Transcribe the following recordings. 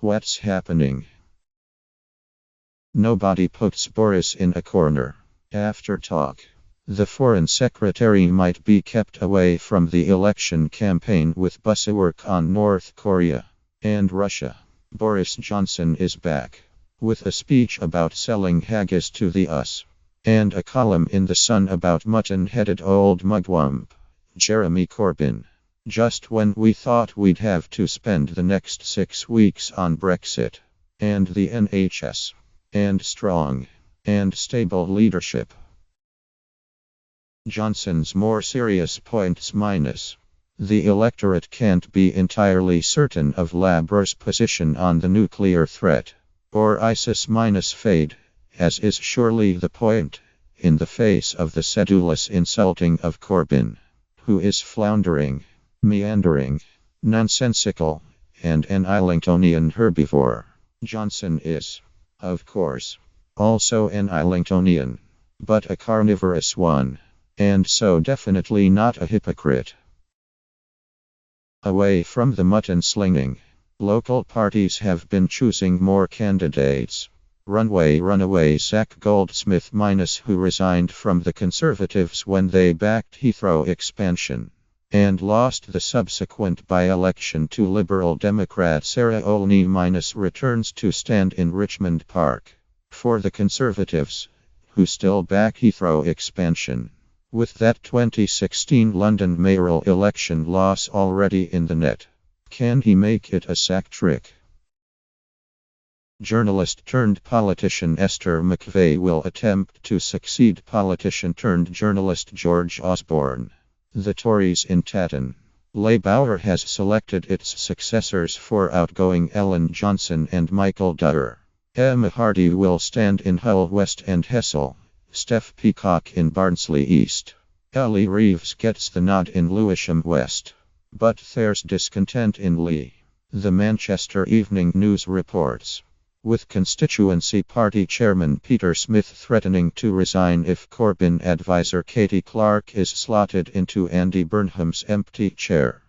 What's happening? Nobody puts Boris in a corner. After talk, the Foreign Secretary might be kept away from the election campaign with buzzwork on North Korea and Russia. Boris Johnson is back with a speech about selling haggis to the US and a column in The Sun about mutton-headed old mugwump Jeremy Corbyn. Just when we thought we'd have to spend the next 6 weeks on Brexit and the NHS and strong and stable leadership. Johnson's more serious points minus. The electorate can't be entirely certain of Labour's position on the nuclear threat, or ISIS minus fade, as is surely the point, in the face of the sedulous insulting of Corbyn, who is floundering, meandering, nonsensical, and an Islingtonian herbivore. Johnson is, of course, also an Islingtonian, but a carnivorous one, and so definitely not a hypocrite. Away from the mutton slinging, local parties have been choosing more candidates. Runaway Zac Goldsmith minus, who resigned from the Conservatives when they backed Heathrow expansion and lost the subsequent by-election to Liberal Democrat Sarah Olney minus, returns to stand in Richmond Park for the Conservatives, who still back Heathrow expansion. With that 2016 London mayoral election loss already in the net, can he make it a sack trick? Journalist turned politician Esther McVey will attempt to succeed politician turned journalist George Osborne. The Tories in Tatton. Labour has selected its successors for outgoing Ellen Johnson and Michael Dyer. Emma Hardy will stand in Hull West and Hessle. Steph Peacock in Barnsley East. Ellie Reeves gets the nod in Lewisham West. But there's discontent in Lee. The Manchester Evening News reports. With constituency party chairman Peter Smith threatening to resign if Corbyn advisor Katie Clark is slotted into Andy Burnham's empty chair.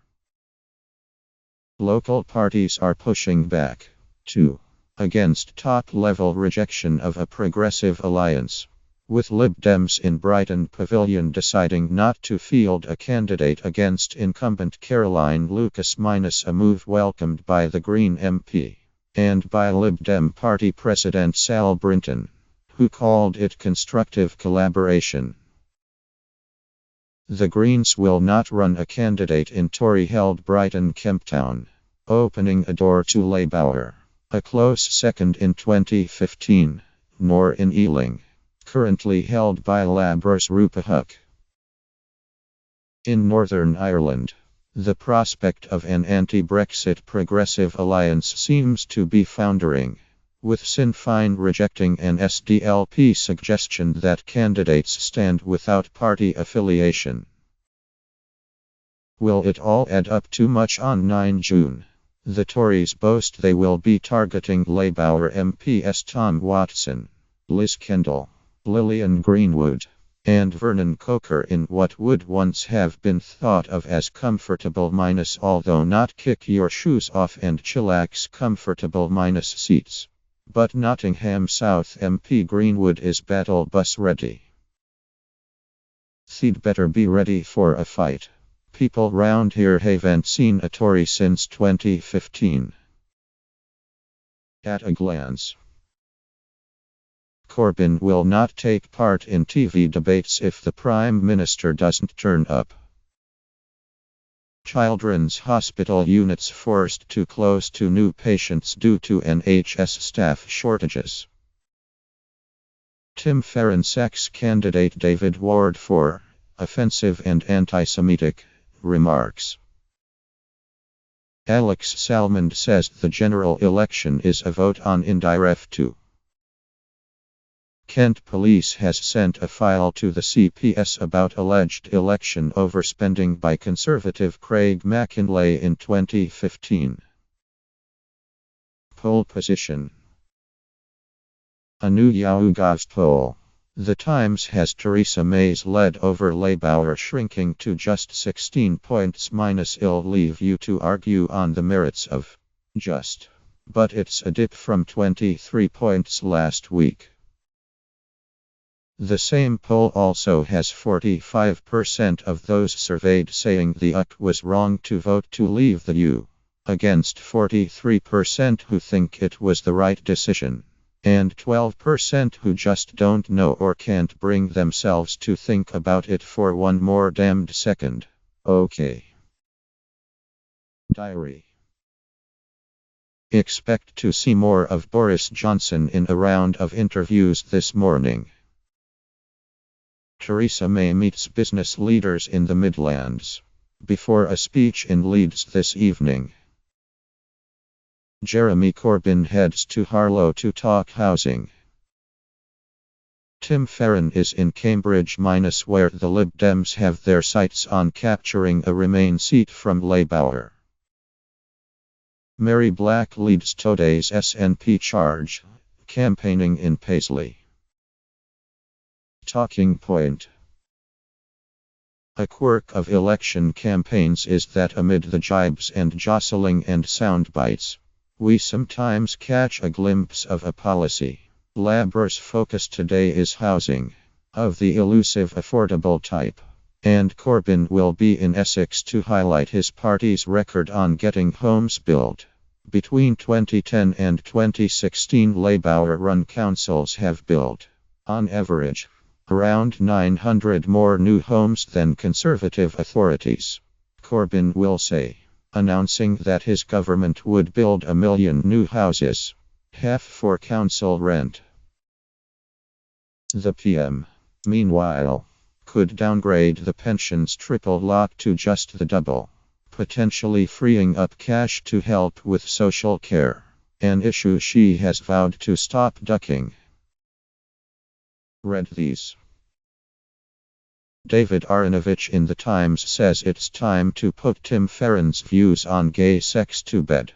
Local parties are pushing back, too, against top-level rejection of a progressive alliance, with Lib Dems in Brighton Pavilion deciding not to field a candidate against incumbent Caroline Lucas minus, a move welcomed by the Green MP. And by Lib Dem Party President Sal Brinton, who called it constructive collaboration. The Greens will not run a candidate in Tory-held Brighton Kemptown, opening a door to Labour, a close second in 2015, nor in Ealing, currently held by Labour's Rupa Huck. In Northern Ireland, the prospect of an anti-Brexit progressive alliance seems to be foundering, with Sinn Féin rejecting an SDLP suggestion that candidates stand without party affiliation. Will it all add up too much on 9 June? The Tories boast they will be targeting Labour MPs Tom Watson, Liz Kendall, Lillian Greenwood, and Vernon Coker in what would once have been thought of as comfortable minus, although not kick your shoes off and chillax comfortable minus seats. But Nottingham South MP Greenwood is battle bus ready. They'd better be ready for a fight. People round here haven't seen a Tory since 2015. At a glance, Corbyn will not take part in TV debates if the Prime Minister doesn't turn up. Children's hospital units forced to close to new patients due to NHS staff shortages. Tim Farron sacks candidate David Ward for offensive and anti-Semitic remarks. Alex Salmond says the general election is a vote on indirect too. Kent Police has sent a file to the CPS about alleged election overspending by Conservative Craig McInlay in 2015. Poll position. A new YouGov poll. The Times has Theresa May's lead over Labour shrinking to just 16 points minus. It'll leave you to argue on the merits of just but it's a dip from 23 points last week. The same poll also has 45% of those surveyed saying the UK was wrong to vote to leave the EU, against 43% who think it was the right decision, and 12% who just don't know or can't bring themselves to think about it for one more damned second. Okay. Diary. Expect to see more of Boris Johnson in a round of interviews this morning. Theresa May meets business leaders in the Midlands before a speech in Leeds this evening. Jeremy Corbyn heads to Harlow to talk housing. Tim Farron is in Cambridge Minus, where the Lib Dems have their sights on capturing a Remain seat from Labour. Mary Black leads today's SNP charge, campaigning in Paisley. Talking point. A quirk of election campaigns is that amid the jibes and jostling and sound bites, we sometimes catch a glimpse of a policy. Labour's focus today is housing, of the elusive affordable type, and Corbyn will be in Essex to highlight his party's record on getting homes built. Between 2010 and 2016, Labour-run councils have built, on average, around 900 more new homes than Conservative authorities. Corbyn will say, announcing that his government would build 1 million new houses, half for council rent. The PM, meanwhile, could downgrade the pension's triple lock to just the double, potentially freeing up cash to help with social care, an issue she has vowed to stop ducking. Read these. David Aronovich in The Times says it's time to put Tim Farron's views on gay sex to bed.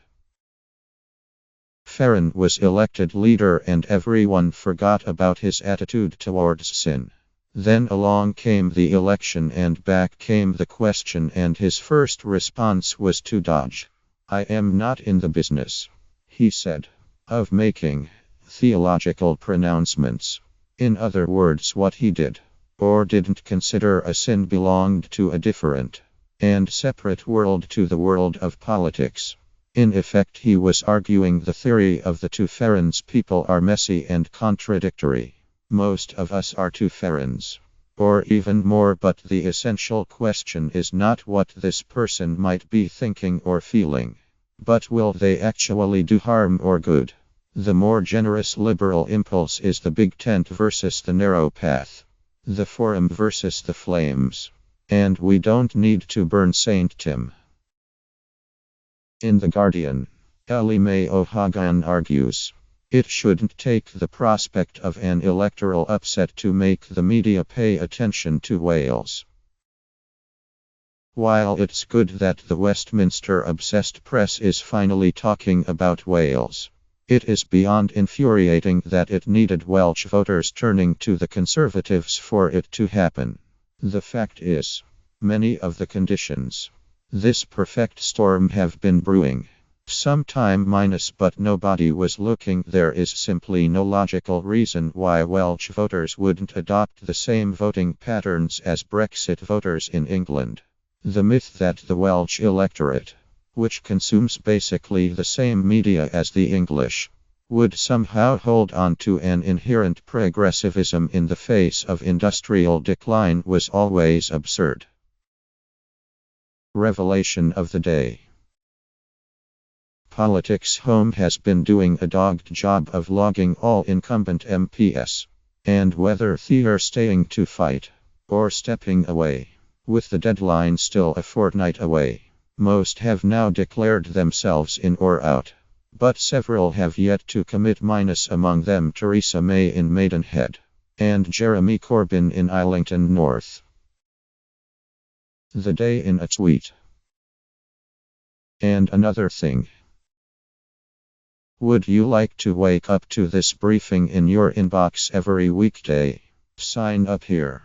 Farron was elected leader and everyone forgot about his attitude towards sin. Then along came the election and back came the question, and his first response was to dodge. "I am not in the business," he said, "of making theological pronouncements." In other words, what he did, or didn't consider a sin, belonged to a different and separate world to the world of politics. In effect, he was arguing the theory of the two Farrons: people are messy and contradictory. Most of us are two Farrons, or even more, but the essential question is not what this person might be thinking or feeling, but will they actually do harm or good? The more generous liberal impulse is the big tent versus the narrow path, the forum versus the flames. And we don't need to burn St. Tim. In The Guardian, Ellie Mae O'Hagan argues, it shouldn't take the prospect of an electoral upset to make the media pay attention to Wales. While it's good that the Westminster-obsessed press is finally talking about Wales, it is beyond infuriating that it needed Welsh voters turning to the Conservatives for it to happen. The fact is, many of the conditions this perfect storm have been brewing some time, but nobody was looking. There is simply no logical reason why Welsh voters wouldn't adopt the same voting patterns as Brexit voters in England. The myth that the Welsh electorate, which consumes basically the same media as the English, would somehow hold on to an inherent progressivism in the face of industrial decline was always absurd. Revelation of the day. Politics Home has been doing a dogged job of logging all incumbent MPs, and whether they're staying to fight or stepping away. With the deadline still a fortnight away, most have now declared themselves in or out, but several have yet to commit, among them Theresa May in Maidenhead, and Jeremy Corbyn in Islington North. The day in a tweet. And another thing. Would you like to wake up to this briefing in your inbox every weekday? Sign up here.